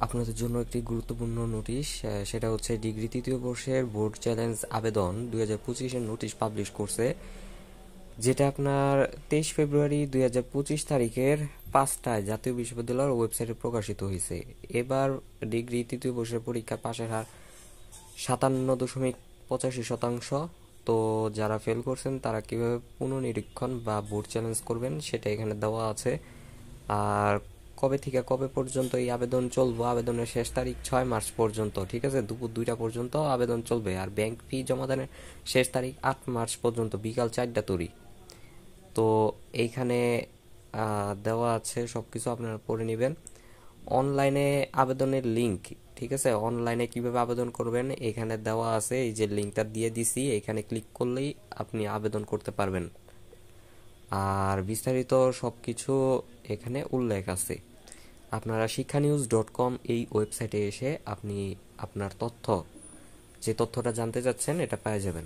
আপনাদের জন্য একটি গুরুত্বপূর্ণ নোটিশ, সেটা হচ্ছে ডিগ্রি তৃতীয় বর্ষের বোর্ড চ্যালেঞ্জ আবেদন 2025-এর নোটিশ পাবলিশ করছে, যেটা আপনার 23 ফেব্রুয়ারি 2025 তারিখের 5টায় জাতীয় বিশ্ববিদ্যালয়ের ওয়েবসাইটে প্রকাশিত হয়েছে। এবার ডিগ্রি তৃতীয় বর্ষের পরীক্ষা পাশের হার 57.85%। তো যারা ফেল করছেন তারা কিভাবে পুনর্নিরীক্ষণ বা বোর্ড চ্যালেঞ্জ করবেন সেটা এখানে দেওয়া আছে। আর কবে থেকে কবে পর্যন্ত এই আবেদন চলবে, আবেদনের শেষ তারিখ 6 মার্চ পর্যন্ত, ঠিক আছে, দুপুর 2টা পর্যন্ত আবেদন চলবে। আর ব্যাংক ফি জমা দানের শেষ তারিখ 8 মার্চ পর্যন্ত বিকাল 4টা তরি। তো এইখানে দেওয়া আছে সব কিছু, আপনারা পড়ে নেবেন। অনলাইনে আবেদনের লিংক, ঠিক আছে, অনলাইনে কিভাবে আবেদন করবেন এখানে দেওয়া আছে, এই যে লিংকটা দিয়ে দিছি, এখানে ক্লিক করলেই আপনি আবেদন করতে পারবেন। আর বিস্তারিত সব কিছু এখানে উল্লেখ আছে। আপনারা শিক্ষানিউজ.com এই ওয়েবসাইটে এসে আপনি আপনার তথ্য, যে তথ্যটা জানতে চাচ্ছেন, এটা পেয়ে যাবেন।